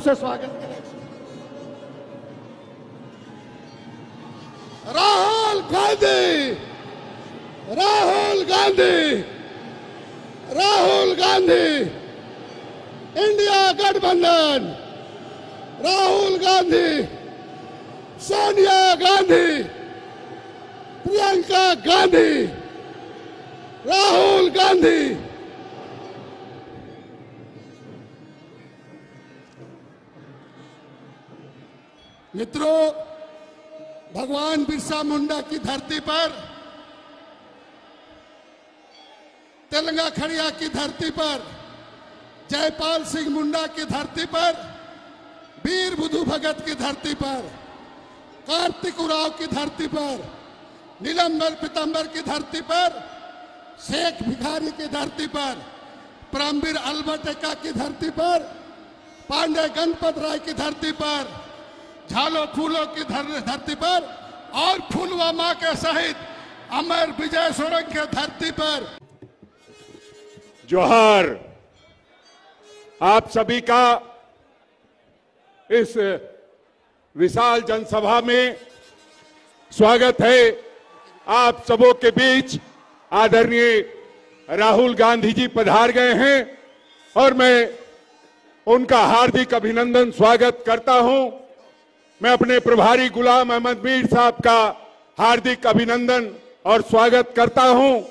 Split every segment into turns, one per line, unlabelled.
से स्वागत करें। राहुल गांधी, राहुल गांधी, राहुल गांधी, इंडिया गठबंधन, राहुल गांधी, सोनिया गांधी, प्रियंका गांधी, राहुल गांधी। मित्रों, भगवान बिरसा मुंडा की धरती पर, तेलंगा खड़िया की धरती पर, जयपाल सिंह मुंडा की धरती पर, वीर बुधु भगत की धरती पर, कार्तिक उराव की धरती पर, नीलम्बर पीताम्बर की धरती पर, शेख भिखारी की धरती पर, परमवीर अल्बर्ट की धरती पर, पांडे गणपत राय की धरती पर, झालो फूलों की धरती पर और पुलवामा के सहित अमर विजय सोरेन के धरती पर
जोहार। आप सभी का इस विशाल जनसभा में स्वागत है। आप सबों के बीच आदरणीय राहुल गांधी जी पधार गए हैं और मैं उनका हार्दिक अभिनंदन स्वागत करता हूं। मैं अपने प्रभारी गुलाम अहमद मीर साहब का हार्दिक अभिनंदन और स्वागत करता हूं।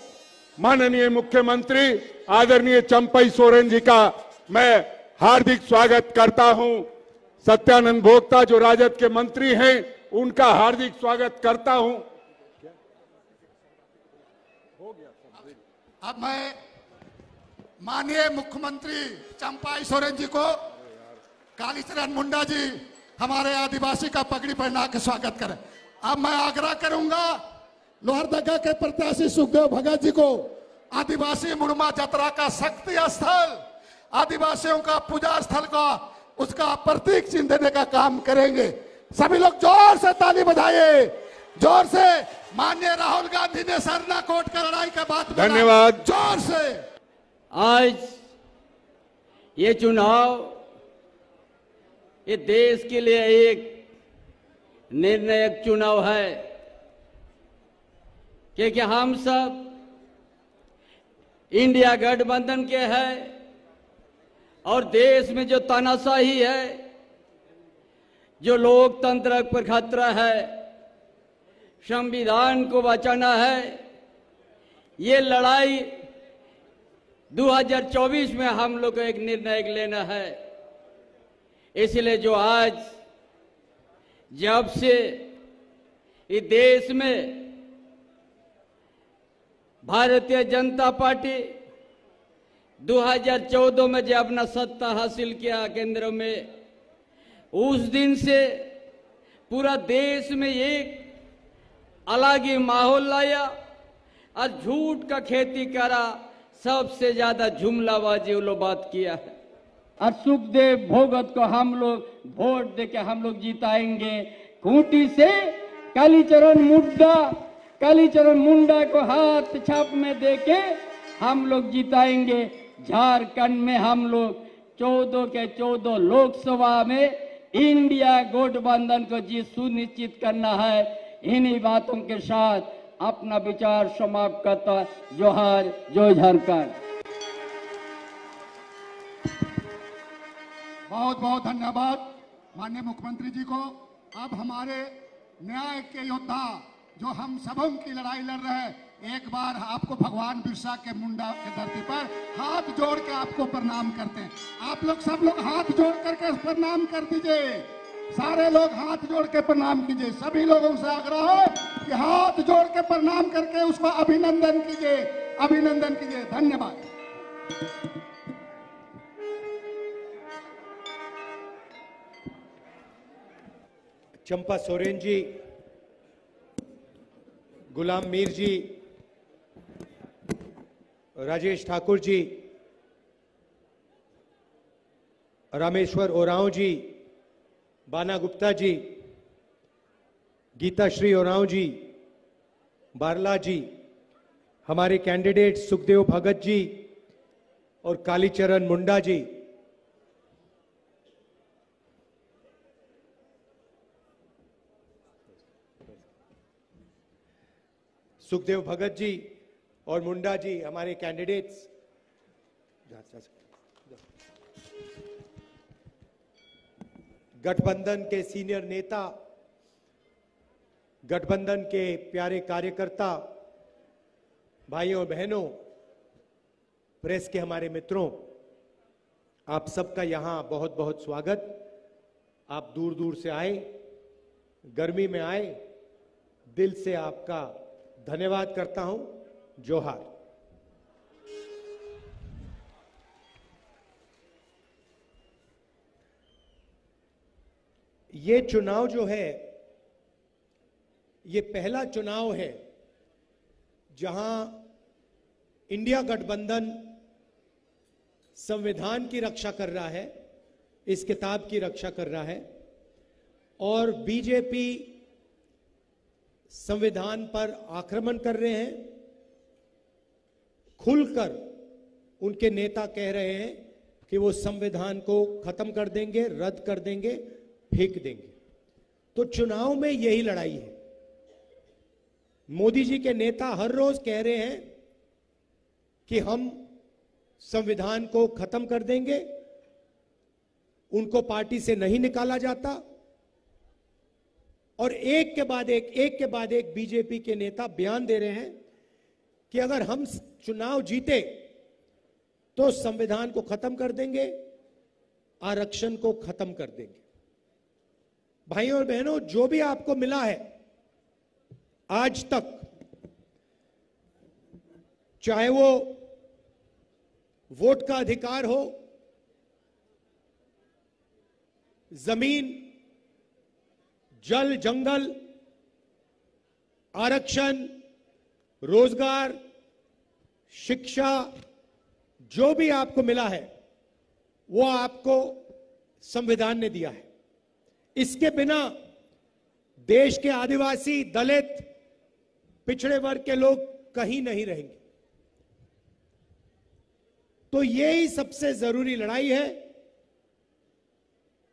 माननीय मुख्यमंत्री आदरणीय चंपई सोरेन जी का मैं हार्दिक स्वागत करता हूं। सत्यानंद भोक्ता जो राजद के मंत्री हैं उनका हार्दिक स्वागत करता हूं।
अब मैं माननीय मुख्यमंत्री चंपाई सोरेन जी को कालीचरण मुंडा जी हमारे आदिवासी का पगड़ी पहना के स्वागत करें। अब मैं आग्रह करूंगा लोहरदगा के प्रत्याशी सुखदेव भगत जी को आदिवासी मुड़मा जतरा का शक्ति स्थल, आदिवासियों का पूजा स्थल का उसका प्रतीक चिन्ह देने का काम करेंगे। सभी लोग जोर से ताली बजाइए, जोर से। माननीय राहुल गांधी ने सरना कोट का लड़ाई का बात
धन्यवाद।
जोर से।
आज ये चुनाव ये देश के लिए एक निर्णायक चुनाव है, क्योंकि हम सब इंडिया गठबंधन के हैं और देश में जो तानाशाही है, जो लोकतंत्र पर खतरा है, संविधान को बचाना है, ये लड़ाई 2024 में हम लोग को एक निर्णय लेना है। इसलिए जो आज जब से इस देश में भारतीय जनता पार्टी 2014 में जब अपना सत्ता हासिल किया केंद्र में, उस दिन से पूरा देश में एक अलग ही माहौल लाया और झूठ का खेती करा। सबसे ज्यादा जुमलाबाजी वो लोग बात किया है और सुखदेव भोगत को हम लोग वोट देके हम लोग जिताएंगे। खूंटी से कालीचरण मुंडा को हाथ छाप में देके हम लोग जिताएंगे। झारखंड में हम लोग 14 के 14 लोकसभा में इंडिया गठबंधन को जीत सुनिश्चित करना है। इन्हीं बातों के साथ अपना विचार समाप्त करता। जोहार, जय झारखंड।
बहुत बहुत धन्यवाद माननीय मुख्यमंत्री जी को। अब हमारे न्याय के योद्धा जो हम सबों की लड़ाई लड़ रहे हैं, एक बार आपको भगवान बिरसा के मुंडा के धरती पर हाथ जोड़ के आपको प्रणाम करते हैं। आप लोग सब लोग हाथ जोड़ करके प्रणाम कर दीजिए। सारे लोग हाथ जोड़ के प्रणाम कीजिए। सभी लोगों से आग्रह है कि हाथ जोड़ के प्रणाम करके उसका अभिनंदन कीजिए, अभिनंदन कीजिए। धन्यवाद।
चंपा सोरेन जी, गुलाम मीर जी, राजेश ठाकुर जी, रामेश्वर ओरांव जी, बाना गुप्ता जी, गीता श्री ओरांव जी, बारला जी, हमारे कैंडिडेट सुखदेव भगत जी और कालीचरण मुंडा जी, सुखदेव भगत जी और मुंडा जी हमारे कैंडिडेट्स, गठबंधन के सीनियर नेता, गठबंधन के प्यारे कार्यकर्ता, भाइयों और बहनों, प्रेस के हमारे मित्रों, आप सबका यहां बहुत बहुत स्वागत। आप दूर दूर से आए, गर्मी में आए, दिल से आपका धन्यवाद करता हूं। जोहार। ये चुनाव जो है, ये पहला चुनाव है जहां इंडिया गठबंधन संविधान की रक्षा कर रहा है, इस किताब की रक्षा कर रहा है, और बीजेपी संविधान पर आक्रमण कर रहे हैं। खुलकर उनके नेता कह रहे हैं कि वो संविधान को खत्म कर देंगे, रद्द कर देंगे, फेंक देंगे। तो चुनाव में यही लड़ाई है। मोदी जी के नेता हर रोज कह रहे हैं कि हम संविधान को खत्म कर देंगे, उनको पार्टी से नहीं निकाला जाता, और एक के बाद एक बीजेपी के नेता बयान दे रहे हैं कि अगर हम चुनाव जीते तो संविधान को खत्म कर देंगे, आरक्षण को खत्म कर देंगे। भाइयों और बहनों, जो भी आपको मिला है आज तक, चाहे वो वोट का अधिकार हो, जमीन, जल जंगल, आरक्षण, रोजगार, शिक्षा, जो भी आपको मिला है वो आपको संविधान ने दिया है। इसके बिना देश के आदिवासी, दलित, पिछड़े वर्ग के लोग कहीं नहीं रहेंगे। तो यही सबसे जरूरी लड़ाई है।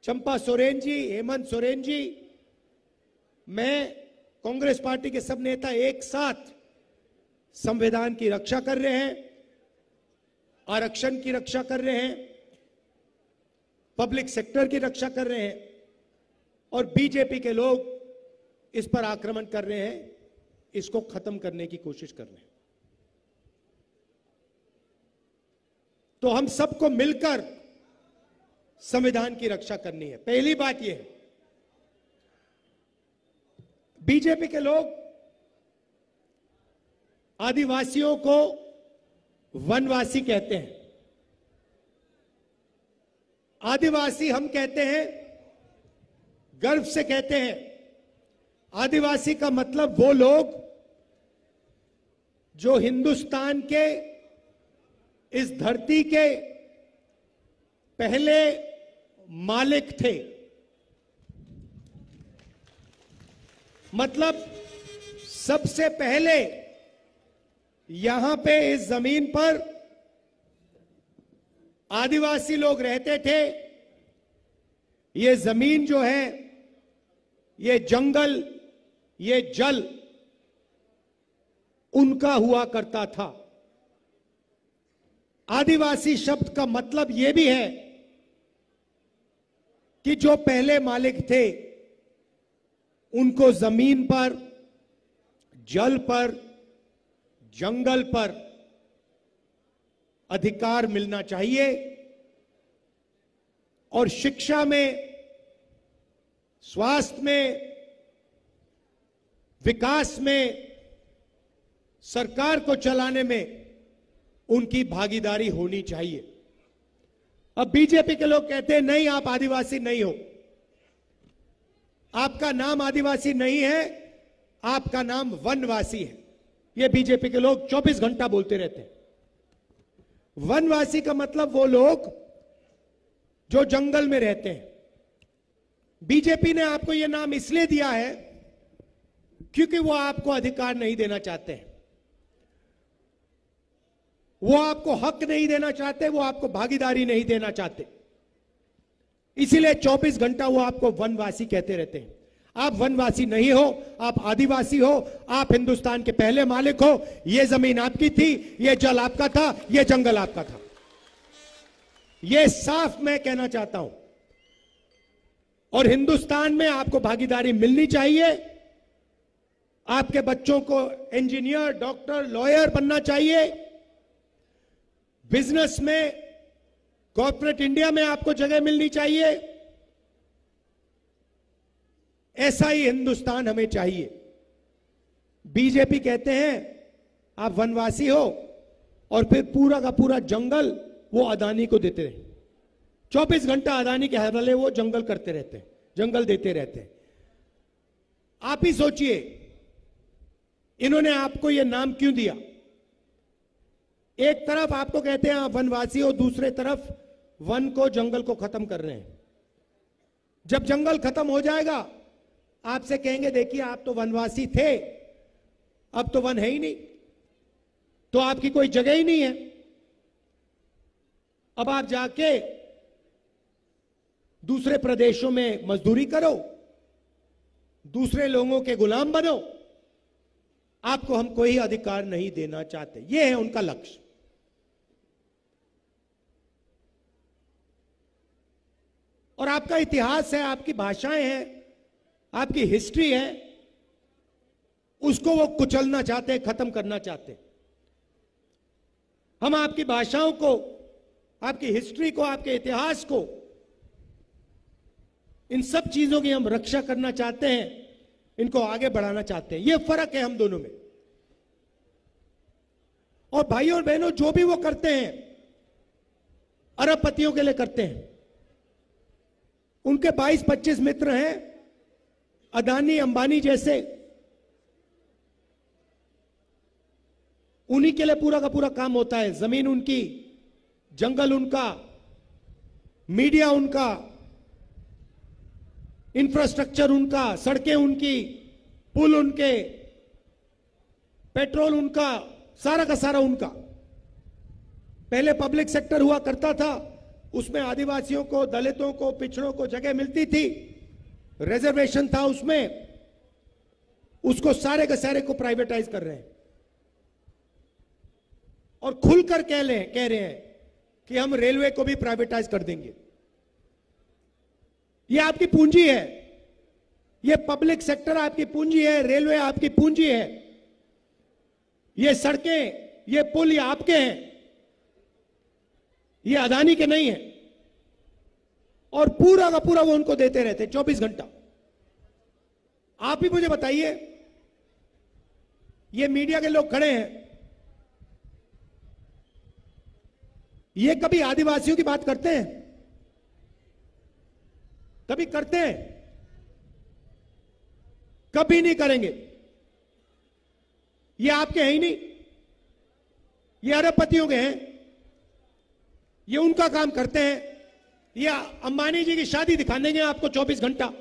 चंपा सोरेन जी, हेमंत सोरेन जी, मैं, कांग्रेस पार्टी के सब नेता एक साथ संविधान की रक्षा कर रहे हैं, आरक्षण की रक्षा कर रहे हैं, पब्लिक सेक्टर की रक्षा कर रहे हैं, और बीजेपी के लोग इस पर आक्रमण कर रहे हैं, इसको खत्म करने की कोशिश कर रहे हैं। तो हम सबको मिलकर संविधान की रक्षा करनी है। पहली बात यह है, बीजेपी के लोग आदिवासियों को वनवासी कहते हैं। आदिवासी हम कहते हैं, गर्व से कहते हैं, आदिवासी का मतलब वो लोग जो हिंदुस्तान के इस धरती के पहले मालिक थे। मतलब सबसे पहले यहां पे इस जमीन पर आदिवासी लोग रहते थे। ये जमीन जो है, ये जंगल, ये जल उनका हुआ करता था। आदिवासी शब्द का मतलब यह भी है कि जो पहले मालिक थे उनको जमीन पर, जल पर, जंगल पर अधिकार मिलना चाहिए, और शिक्षा में, स्वास्थ्य में, विकास में, सरकार को चलाने में उनकी भागीदारी होनी चाहिए। अब बीजेपी के लोग कहते हैं नहीं, आप आदिवासी नहीं हो, आपका नाम आदिवासी नहीं है, आपका नाम वनवासी है। ये बीजेपी के लोग 24 घंटा बोलते रहते हैं। वनवासी का मतलब वो लोग जो जंगल में रहते हैं। बीजेपी ने आपको यह नाम इसलिए दिया है क्योंकि वो आपको अधिकार नहीं देना चाहते हैं, वो आपको हक नहीं देना चाहते, वो आपको भागीदारी नहीं देना चाहते। इसीलिए 24 घंटा वो आपको वनवासी कहते रहते हैं। आप वनवासी नहीं हो, आप आदिवासी हो, आप हिंदुस्तान के पहले मालिक हो। यह जमीन आपकी थी, यह जल आपका था, यह जंगल आपका था। यह साफ मैं कहना चाहता हूं। और हिंदुस्तान में आपको भागीदारी मिलनी चाहिए। आपके बच्चों को इंजीनियर, डॉक्टर, लॉयर बनना चाहिए। बिजनेस में, कॉर्पोरेट इंडिया में आपको जगह मिलनी चाहिए। ऐसा ही हिंदुस्तान हमें चाहिए। बीजेपी कहते हैं आप वनवासी हो और फिर पूरा का पूरा जंगल वो अदानी को देते रहे। 24 घंटा अदानी के हवाले वो जंगल करते रहते हैं, जंगल देते रहते हैं। आप ही सोचिए इन्होंने आपको ये नाम क्यों दिया। एक तरफ आपको कहते हैं आप वनवासी हो, दूसरे तरफ वन को, जंगल को खत्म कर रहे हैं। जब जंगल खत्म हो जाएगा आपसे कहेंगे देखिए आप तो वनवासी थे, अब तो वन है ही नहीं, तो आपकी कोई जगह ही नहीं है। अब आप जाके दूसरे प्रदेशों में मजदूरी करो, दूसरे लोगों के गुलाम बनो। आपको हम कोई अधिकार नहीं देना चाहते। यह है उनका लक्ष्य। और आपका इतिहास है, आपकी भाषाएं हैं, आपकी हिस्ट्री है, उसको वो कुचलना चाहते हैं, खत्म करना चाहते हैं। हम आपकी भाषाओं को, आपकी हिस्ट्री को, आपके इतिहास को, इन सब चीजों की हम रक्षा करना चाहते हैं, इनको आगे बढ़ाना चाहते हैं। यह फर्क है हम दोनों में। और भाइयों और बहनों, जो भी वो करते हैं अरबपतियों के लिए करते हैं। उनके 22-25 मित्र हैं, अदानी, अंबानी जैसे। उन्हीं के लिए पूरा का पूरा काम होता है। जमीन उनकी, जंगल उनका, मीडिया उनका, इंफ्रास्ट्रक्चर उनका, सड़कें उनकी, पुल उनके, पेट्रोल उनका, सारा का सारा उनका। पहले पब्लिक सेक्टर हुआ करता था, उसमें आदिवासियों को, दलितों को, पिछड़ों को जगह मिलती थी, रिजर्वेशन था उसमें। उसको सारे के सारे को प्राइवेटाइज कर रहे हैं और खुलकर कह रहे हैं कि हम रेलवे को भी प्राइवेटाइज कर देंगे। यह आपकी पूंजी है, यह पब्लिक सेक्टर आपकी पूंजी है, रेलवे आपकी पूंजी है, ये सड़कें, ये पुल, ये आपके हैं, ये अदानी के नहीं है। और पूरा का पूरा वो उनको देते रहते 24 घंटा। आप ही मुझे बताइए, ये मीडिया के लोग खड़े हैं, ये कभी आदिवासियों की बात करते हैं? कभी करते हैं? कभी नहीं करेंगे। ये आपके हैं ही नहीं, ये अरबपतियों के हैं, ये उनका काम करते हैं। ये अंबानी जी की शादी दिखा देंगे आपको 24 घंटा।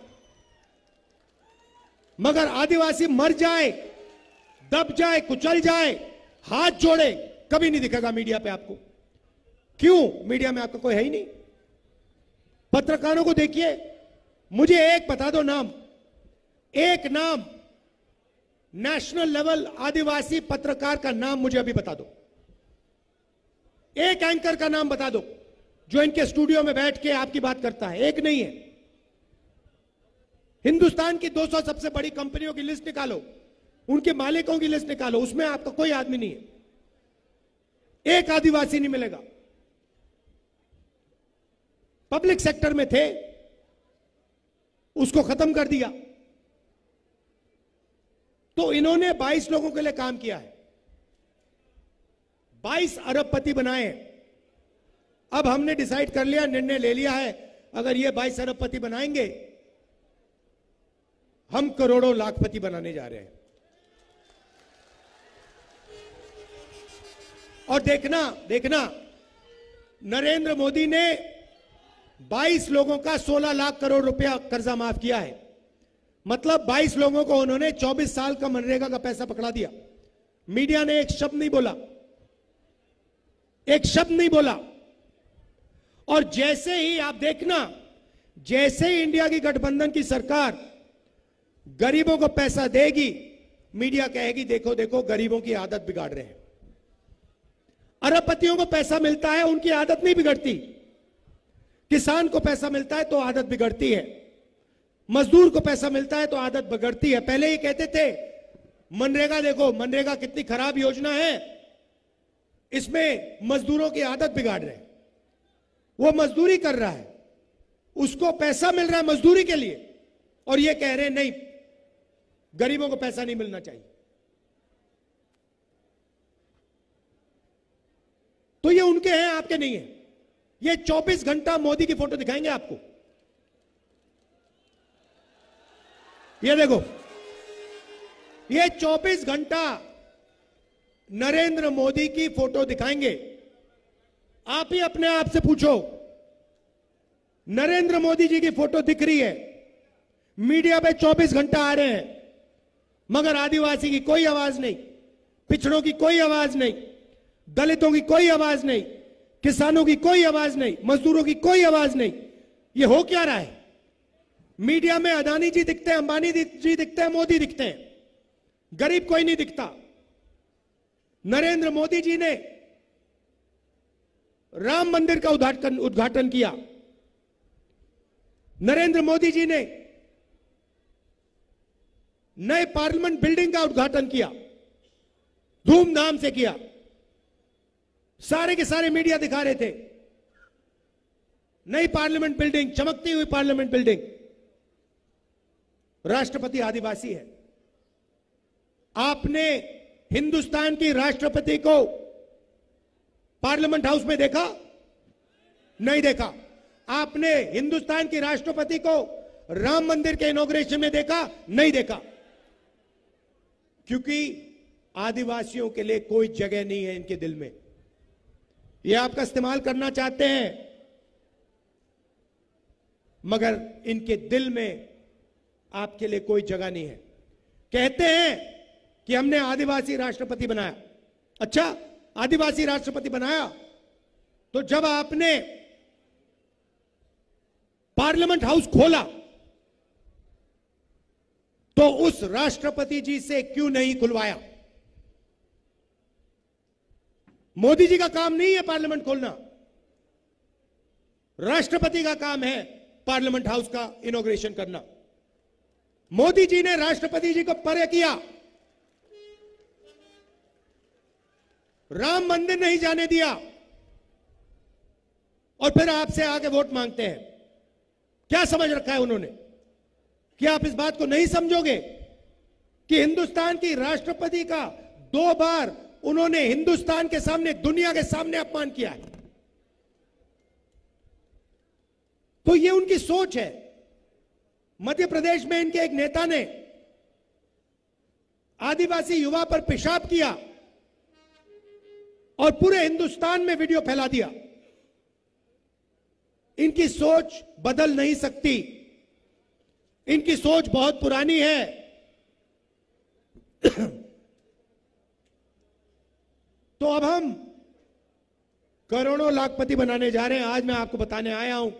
मगर आदिवासी मर जाए, दब जाए, कुचल जाए, हाथ जोड़े, कभी नहीं दिखेगा मीडिया पे आपको। क्यों? मीडिया में आपका कोई है ही नहीं। पत्रकारों को देखिए, मुझे एक बता दो नाम, एक नाम, नेशनल लेवल आदिवासी पत्रकार का नाम मुझे अभी बता दो। एक एंकर का नाम बता दो जो इनके स्टूडियो में बैठ के आपकी बात करता है। एक नहीं है। हिंदुस्तान की 200 सबसे बड़ी कंपनियों की लिस्ट निकालो, उनके मालिकों की लिस्ट निकालो, उसमें आपका कोई आदमी नहीं है। एक आदिवासी नहीं मिलेगा। पब्लिक सेक्टर में थे, उसको खत्म कर दिया। तो इन्होंने 22 लोगों के लिए काम किया है, 22 अरबपति बनाए हैं। अब हमने डिसाइड कर लिया, निर्णय ले लिया है, अगर ये 22 अरबपति बनाएंगे, हम करोड़ों लाखपति बनाने जा रहे हैं। और देखना नरेंद्र मोदी ने 22 लोगों का 16 लाख करोड़ रुपया कर्जा माफ किया है। मतलब 22 लोगों को उन्होंने 24 साल का मनरेगा का पैसा पकड़ा दिया। मीडिया ने एक शब्द नहीं बोला, एक शब्द नहीं बोला। और जैसे ही आप देखना, जैसे ही इंडिया की गठबंधन की सरकार गरीबों को पैसा देगी, मीडिया कहेगी देखो देखो गरीबों की आदत बिगाड़ रहे हैं। अरबपतियों को पैसा मिलता है, उनकी आदत नहीं बिगड़ती। किसान को पैसा मिलता है तो आदत बिगड़ती है, मजदूर को पैसा मिलता है तो आदत बिगड़ती है। पहले ये कहते थे मनरेगा, देखो मनरेगा कितनी खराब योजना है, इसमें मजदूरों की आदत बिगाड़ रहे हैं। वो मजदूरी कर रहा है, उसको पैसा मिल रहा है मजदूरी के लिए, और ये कह रहे हैं नहीं गरीबों को पैसा नहीं मिलना चाहिए। तो ये उनके हैं, आपके नहीं है। ये 24 घंटा मोदी की फोटो दिखाएंगे आपको। ये देखो, ये 24 घंटा नरेंद्र मोदी की फोटो दिखाएंगे। आप ही अपने आप से पूछो, नरेंद्र मोदी जी की फोटो दिख रही है, मीडिया पे 24 घंटा आ रहे हैं, मगर आदिवासी की कोई आवाज नहीं, पिछड़ों की कोई आवाज नहीं, दलितों की कोई आवाज नहीं, किसानों की कोई आवाज नहीं, मजदूरों की कोई आवाज नहीं। ये हो क्या रहा है? मीडिया में अदानी जी दिखते हैं, अंबानी जी दिखते हैं, मोदी दिखते हैं, गरीब कोई नहीं दिखता। नरेंद्र मोदी जी ने राम मंदिर का उद्घाटन किया, नरेंद्र मोदी जी ने नए पार्लियामेंट बिल्डिंग का उद्घाटन किया, धूमधाम से किया, सारे के सारे मीडिया दिखा रहे थे नई पार्लियामेंट बिल्डिंग, चमकती हुई पार्लियामेंट बिल्डिंग। राष्ट्रपति आदिवासी है। आपने हिंदुस्तान की राष्ट्रपति को पार्लियामेंट हाउस में देखा? नहीं देखा। आपने हिंदुस्तान की राष्ट्रपति को राम मंदिर के इनॉग्रेशन में देखा? नहीं देखा। क्योंकि आदिवासियों के लिए कोई जगह नहीं है इनके दिल में। ये आपका इस्तेमाल करना चाहते हैं, मगर इनके दिल में आपके लिए कोई जगह नहीं है। कहते हैं कि हमने आदिवासी राष्ट्रपति बनाया। अच्छा, आदिवासी राष्ट्रपति बनाया, तो जब आपने पार्लियामेंट हाउस खोला तो उस राष्ट्रपति जी से क्यों नहीं खुलवाया? मोदी जी का काम नहीं है पार्लियामेंट खोलना, राष्ट्रपति का काम है पार्लियामेंट हाउस का इनॉग्रेशन करना। मोदी जी ने राष्ट्रपति जी को परे किया, राम मंदिर नहीं जाने दिया, और फिर आपसे आके वोट मांगते हैं। क्या समझ रखा है उन्होंने? कि आप इस बात को नहीं समझोगे कि हिंदुस्तान की राष्ट्रपति का 2 बार उन्होंने हिंदुस्तान के सामने, दुनिया के सामने अपमान किया है। तो ये उनकी सोच है। मध्य प्रदेश में इनके एक नेता ने आदिवासी युवा पर पेशाब किया और पूरे हिंदुस्तान में वीडियो फैला दिया। इनकी सोच बदल नहीं सकती, इनकी सोच बहुत पुरानी है। तो अब हम करोड़ों लाखपति बनाने जा रहे हैं। आज मैं आपको बताने आया हूं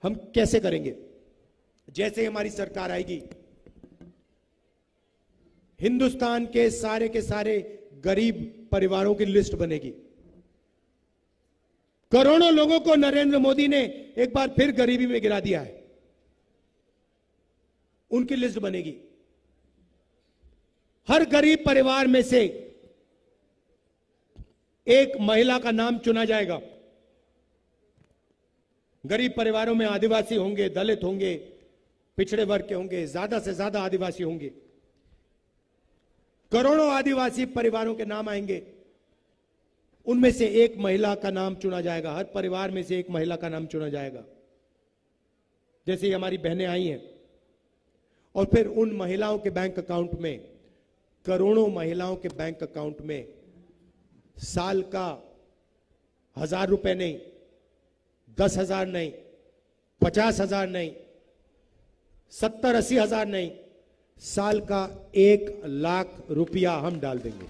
हम कैसे करेंगे। जैसे ही हमारी सरकार आएगी, हिंदुस्तान के सारे गरीब परिवारों की लिस्ट बनेगी। करोड़ों लोगों को नरेंद्र मोदी ने एक बार फिर गरीबी में गिरा दिया है, उनकी लिस्ट बनेगी। हर गरीब परिवार में से एक महिला का नाम चुना जाएगा। गरीब परिवारों में आदिवासी होंगे, दलित होंगे, पिछड़े वर्ग के होंगे, ज्यादा से ज्यादा आदिवासी होंगे। करोड़ों आदिवासी परिवारों के नाम आएंगे, उनमें से एक महिला का नाम चुना जाएगा। हर परिवार में से एक महिला का नाम चुना जाएगा। जैसे हमारी बहनें आई हैं, और फिर उन महिलाओं के बैंक अकाउंट में, करोड़ों महिलाओं के बैंक अकाउंट में साल का 1000 रुपए नहीं, 10,000 नहीं, 50,000 नहीं, 70-80 हजार नहीं, साल का 1 लाख रुपया हम डाल देंगे।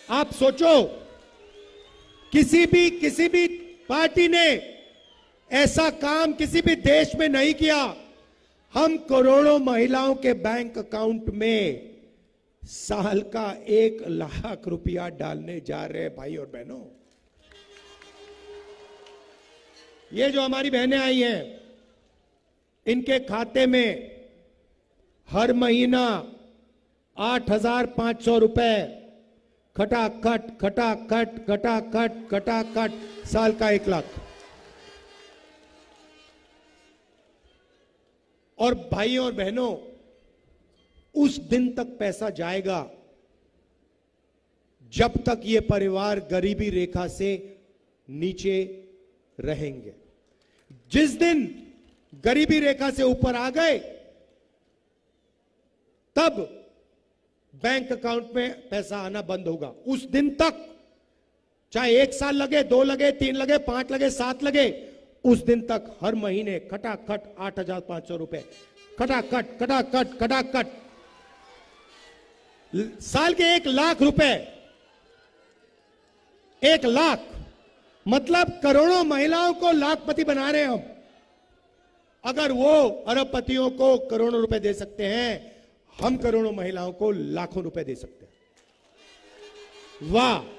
आप सोचो, किसी भी पार्टी ने ऐसा काम किसी भी देश में नहीं किया हम करोड़ों महिलाओं के बैंक अकाउंट में साल का 1 लाख रुपया डालने जा रहे हैं भाई और बहनों। ये जो हमारी बहनें आई हैं, इनके खाते में हर महीना 8,500 रुपए खटाखट खटाखट खटाखट खटाखट, साल का 1 लाख। और भाइयों और बहनों, उस दिन तक पैसा जाएगा जब तक ये परिवार गरीबी रेखा से नीचे रहेंगे। जिस दिन गरीबी रेखा से ऊपर आ गए, तब बैंक अकाउंट में पैसा आना बंद होगा। उस दिन तक चाहे 1 साल लगे, 2 लगे, 3 लगे, 5 लगे, 7 लगे, उस दिन तक हर महीने खटाखट 8,500 रुपए खटाखट खटाखट खटाखट, साल के 1 लाख रुपए। 1 लाख मतलब करोड़ों महिलाओं को लाखपति बना रहे हैं हम। अगर वो अरबपतियों को करोड़ों रुपए दे सकते हैं, हम करोड़ों महिलाओं को लाखों रुपए दे सकते हैं। वाह!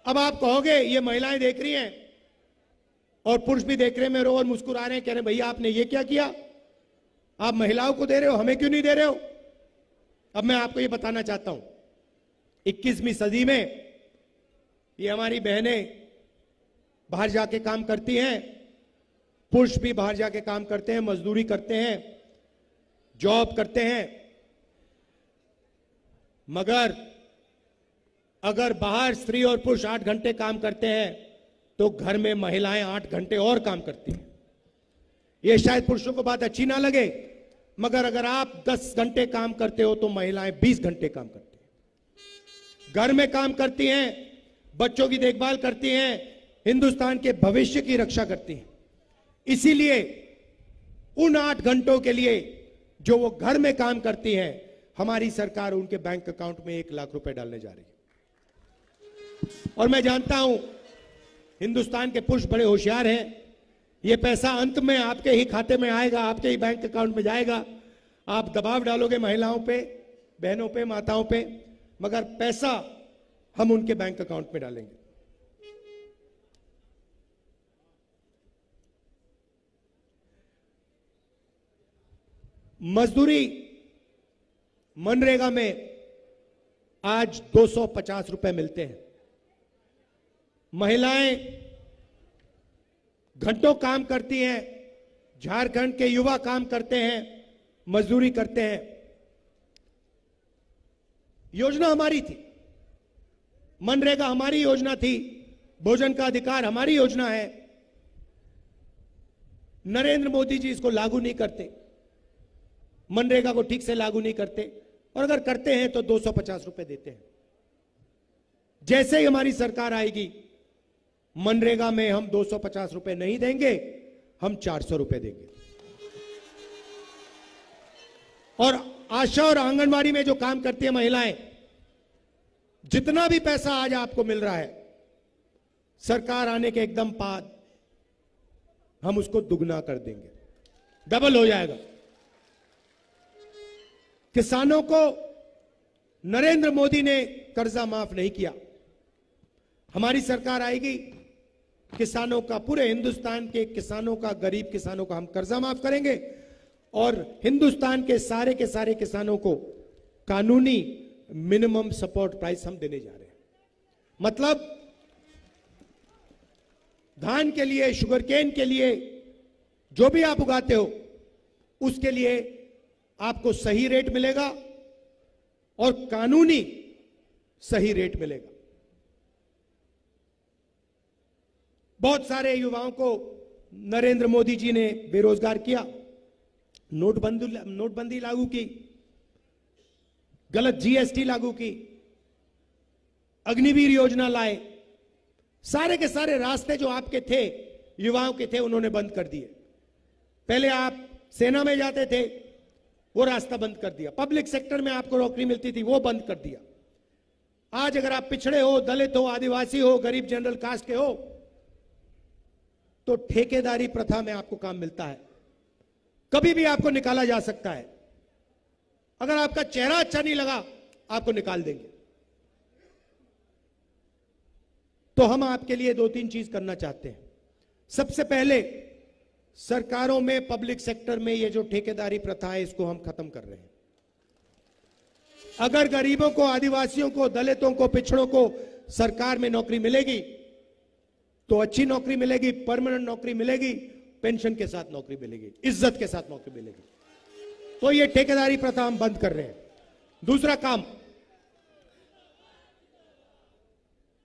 अब आप कहोगे ये महिलाएं देख रही हैं और पुरुष भी देख रहे हैं, मेरे और मुस्कुरा रहे हैं, कह रहे हैं भैया आपने ये क्या किया, आप महिलाओं को दे रहे हो, हमें क्यों नहीं दे रहे हो। अब मैं आपको ये बताना चाहता हूं, 21वीं सदी में ये हमारी बहनें बाहर जाके काम करती हैं, पुरुष भी बाहर जाके काम करते हैं, मजदूरी करते हैं, जॉब करते हैं, मगर अगर बाहर स्त्री और पुरुष 8 घंटे काम करते हैं तो घर में महिलाएं 8 घंटे और काम करती हैं। यह शायद पुरुषों को बात अच्छी ना लगे, मगर अगर आप 10 घंटे काम करते हो तो महिलाएं 20 घंटे काम करती हैं। घर में काम करती हैं, बच्चों की देखभाल करती हैं, हिंदुस्तान के भविष्य की रक्षा करती हैं। इसीलिए उन 8 घंटों के लिए जो वो घर में काम करती हैं, हमारी सरकार उनके बैंक अकाउंट में 1 लाख रुपए डालने जा रही है। और मैं जानता हूं हिंदुस्तान के पुरुष बड़े होशियार हैं, ये पैसा अंत में आपके ही खाते में आएगा, आपके ही बैंक अकाउंट में जाएगा। आप दबाव डालोगे महिलाओं पे, बहनों पे, माताओं पे, मगर पैसा हम उनके बैंक अकाउंट में डालेंगे। मजदूरी मनरेगा में आज 250 रुपए मिलते हैं। महिलाएं घंटों काम करती हैं, झारखंड के युवा काम करते हैं, मजदूरी करते हैं। योजना हमारी थी, मनरेगा हमारी योजना थी, भोजन का अधिकार हमारी योजना है। नरेंद्र मोदी जी इसको लागू नहीं करते, मनरेगा को ठीक से लागू नहीं करते, और अगर करते हैं तो 250 रुपए देते हैं। जैसे ही हमारी सरकार आएगी, मनरेगा में हम 250 रुपए नहीं देंगे, हम 400 रुपए देंगे। और आशा और आंगनवाड़ी में जो काम करती है महिलाएं, जितना भी पैसा आज आपको मिल रहा है, सरकार आने के एकदम बाद हम उसको दुगना कर देंगे, डबल हो जाएगा। किसानों को नरेंद्र मोदी ने कर्जा माफ नहीं किया, हमारी सरकार आएगी, किसानों का, पूरे हिंदुस्तान के किसानों का, गरीब किसानों का हम कर्जा माफ kरेंगे और हिंदुस्तान के सारे किसानों को कानूनी मिनिमम सपोर्ट प्राइस हम देने जा रहे हैं। मतलब धान के लिए, शुगर केन के लिए, जो भी आप उगाते हो उसके लिए आपको सही रेट मिलेगा और कानूनी सही रेट मिलेगा। बहुत सारे युवाओं को नरेंद्र मोदी जी ने बेरोजगार किया, नोटबंदी लागू की, गलत जीएसटी लागू की, अग्निवीर योजना लाए, सारे के सारे रास्ते जो आपके थे, युवाओं के थे, उन्होंने बंद कर दिए। पहले आप सेना में जाते थे, वो रास्ता बंद कर दिया। पब्लिक सेक्टर में आपको नौकरी मिलती थी, वो बंद कर दिया। आज अगर आप पिछड़े हो, दलित हो, आदिवासी हो, गरीब जनरल कास्ट के हो, तो ठेकेदारी प्रथा में आपको काम मिलता है। कभी भी आपको निकाला जा सकता है। अगर आपका चेहरा अच्छा नहीं लगा, आपको निकाल देंगे। तो हम आपके लिए 2-3 चीज करना चाहते हैं। सबसे पहले, सरकारों में, पब्लिक सेक्टर में ये जो ठेकेदारी प्रथा है, इसको हम खत्म कर रहे हैं। अगर गरीबों को, आदिवासियों को, दलितों को, पिछड़ों को सरकार में नौकरी मिलेगी तो अच्छी नौकरी मिलेगी, परमानेंट नौकरी मिलेगी, पेंशन के साथ नौकरी मिलेगी, इज्जत के साथ नौकरी मिलेगी। तो ये ठेकेदारी प्रथा हम बंद कर रहे हैं। दूसरा काम,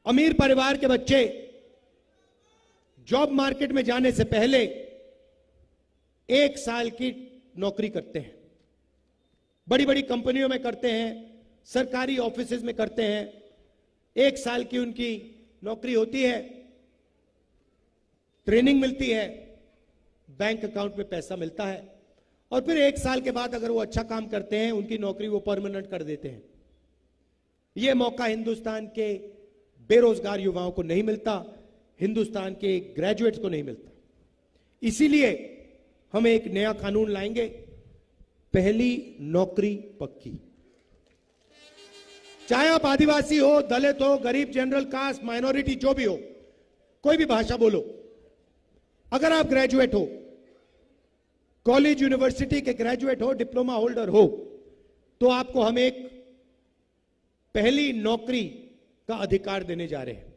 अमीर परिवार के बच्चे जॉब मार्केट में जाने से पहले 1 साल की नौकरी करते हैं। बड़ी बड़ी कंपनियों में करते हैं, सरकारी ऑफिसेज में करते हैं। 1 साल की उनकी नौकरी होती है, ट्रेनिंग मिलती है, बैंक अकाउंट में पैसा मिलता है, और फिर 1 साल के बाद अगर वो अच्छा काम करते हैं, उनकी नौकरी वो परमानेंट कर देते हैं। ये मौका हिंदुस्तान के बेरोजगार युवाओं को नहीं मिलता, हिंदुस्तान के ग्रेजुएट्स को नहीं मिलता। इसीलिए हम एक नया कानून लाएंगे, पहली नौकरी पक्की। चाहे आप आदिवासी हो, दलित हो, गरीब, जनरल कास्ट, माइनॉरिटी, जो भी हो, कोई भी भाषा बोलो, अगर आप ग्रेजुएट हो, कॉलेज यूनिवर्सिटी के ग्रेजुएट हो, डिप्लोमा होल्डर हो, तो आपको हम एक पहली नौकरी का अधिकार देने जा रहे हैं।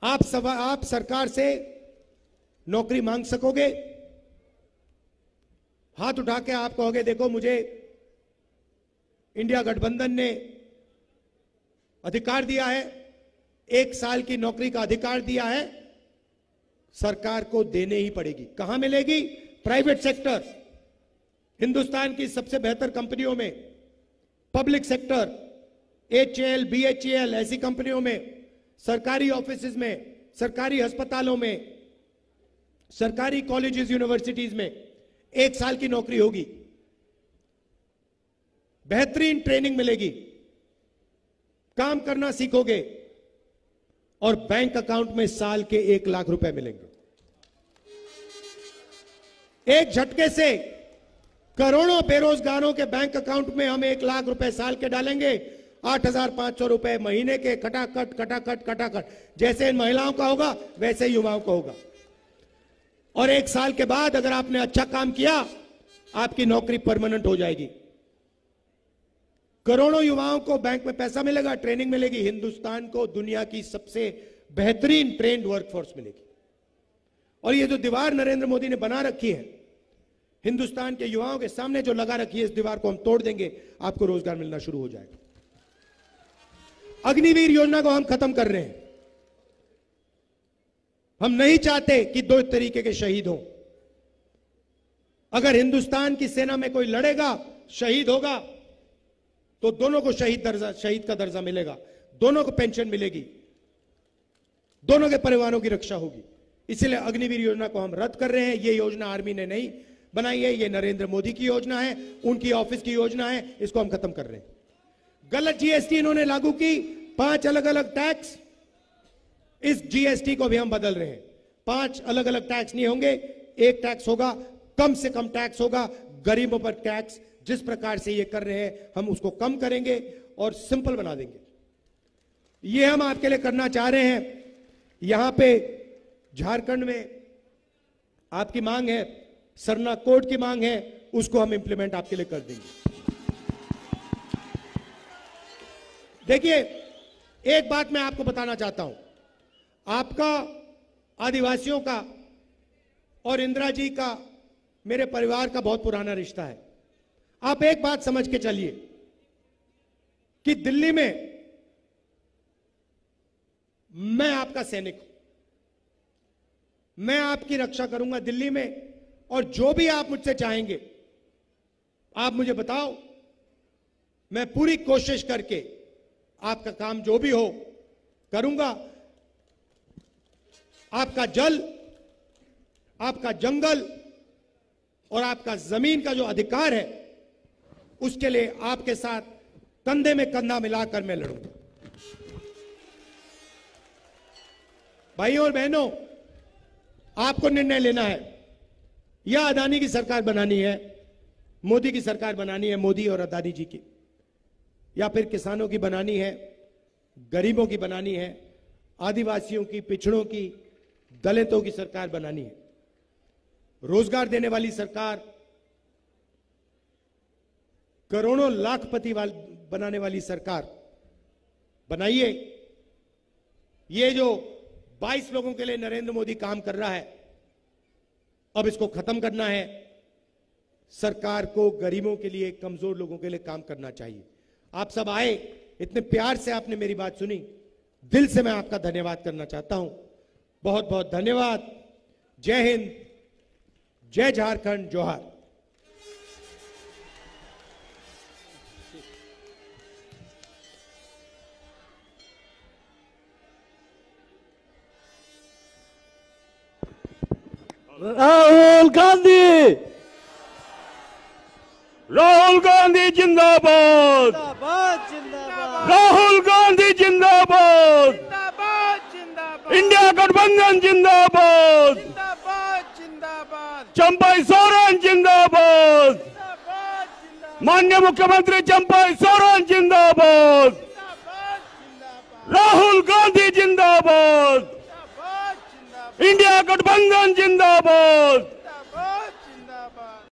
आप सरकार से नौकरी मांग सकोगे। हाथ उठा के आप कहोगे, देखो मुझे इंडिया गठबंधन ने अधिकार दिया है, 1 साल की नौकरी का अधिकार दिया है, सरकार को देने ही पड़ेगी। कहां मिलेगी? प्राइवेट सेक्टर, हिंदुस्तान की सबसे बेहतर कंपनियों में, पब्लिक सेक्टर, HAL, BHEL ऐसी कंपनियों में, सरकारी ऑफिसेज में, सरकारी अस्पतालों में, सरकारी कॉलेजेस, यूनिवर्सिटीज में 1 साल की नौकरी होगी। बेहतरीन ट्रेनिंग मिलेगी, काम करना सीखोगे, और बैंक अकाउंट में साल के 1 लाख रुपए मिलेंगे। एक झटके से करोड़ों बेरोजगारों के बैंक अकाउंट में हम 1 लाख रुपए साल के डालेंगे। 8,500 रुपए महीने के, खटाखट खटाखट खटाखट। जैसे इन महिलाओं का होगा, वैसे युवाओं का होगा। और 1 साल के बाद अगर आपने अच्छा काम किया, आपकी नौकरी परमानेंट हो जाएगी। करोड़ों युवाओं को बैंक में पैसा मिलेगा, ट्रेनिंग मिलेगी, हिंदुस्तान को दुनिया की सबसे बेहतरीन ट्रेंड वर्कफोर्स मिलेगी। और ये जो दीवार नरेंद्र मोदी ने बना रखी है हिंदुस्तान के युवाओं के सामने, जो लगा रखी है, इस दीवार को हम तोड़ देंगे, आपको रोजगार मिलना शुरू हो जाएगा। अग्निवीर योजना को हम खत्म कर रहे हैं। हम नहीं चाहते कि 2 तरीके के शहीद हों। अगर हिंदुस्तान की सेना में कोई लड़ेगा, शहीद होगा, तो दोनों को शहीद का दर्जा मिलेगा, दोनों को पेंशन मिलेगी, दोनों के परिवारों की रक्षा होगी। इसलिए अग्निवीर योजना को हम रद्द कर रहे हैं। ये योजना आर्मी ने नहीं बनाई है, ये नरेंद्र मोदी की योजना है, उनकी ऑफिस की योजना है। इसको हम खत्म कर रहे हैं। गलत जीएसटी इन्होंने लागू की, 5 अलग अलग टैक्स, इस जीएसटी को भी हम बदल रहे हैं। 5 अलग अलग टैक्स नहीं होंगे, एक टैक्स होगा, कम से कम टैक्स होगा। गरीबों पर टैक्स जिस प्रकार से ये कर रहे हैं, हम उसको कम करेंगे और सिंपल बना देंगे। ये हम आपके लिए करना चाह रहे हैं। यहां पे झारखंड में आपकी मांग है, सरना कोड की मांग है, उसको हम इंप्लीमेंट आपके लिए कर देंगे। देखिए, एक बात मैं आपको बताना चाहता हूं। आपका, आदिवासियों का और इंदिरा जी का, मेरे परिवार का बहुत पुराना रिश्ता है। आप एक बात समझ के चलिए कि दिल्ली में मैं आपका सैनिक हूं, मैं आपकी रक्षा करूंगा दिल्ली में, और जो भी आप मुझसे चाहेंगे आप मुझे बताओ, मैं पूरी कोशिश करके आपका काम जो भी हो करूंगा। आपका जल, आपका जंगल और आपका जमीन का जो अधिकार है, उसके लिए आपके साथ कंधे में कंधा मिलाकर मैं लड़ूंगा। भाइयों और बहनों, आपको निर्णय लेना है, या अदानी की सरकार बनानी है, मोदी की सरकार बनानी है, मोदी और अदानी जी की, या फिर किसानों की बनानी है, गरीबों की बनानी है, आदिवासियों की, पिछड़ों की, दलितों की सरकार बनानी है, रोजगार देने वाली सरकार, करोड़ों लाखपति बनाने वाली सरकार बनाइए। ये जो 22 लोगों के लिए नरेंद्र मोदी काम कर रहा है, अब इसको खत्म करना है। सरकार को गरीबों के लिए, कमजोर लोगों के लिए काम करना चाहिए। आप सब आए, इतने प्यार से आपने मेरी बात सुनी, दिल से मैं आपका धन्यवाद करना चाहता हूं। बहुत बहुत धन्यवाद। जय हिंद, जय झारखंड, जोहार।
राहुल गांधी, राहुल गांधी जिंदाबाद, राहुल गांधी जिंदाबाद, इंडिया गठबंधन जिंदाबाद, चंपाई सोरेन जिंदाबाद, माननीय मुख्यमंत्री चंपाई सोरेन जिंदाबाद, राहुल गांधी जिंदाबाद, इंडिया गठबंधन जिंदाबाद।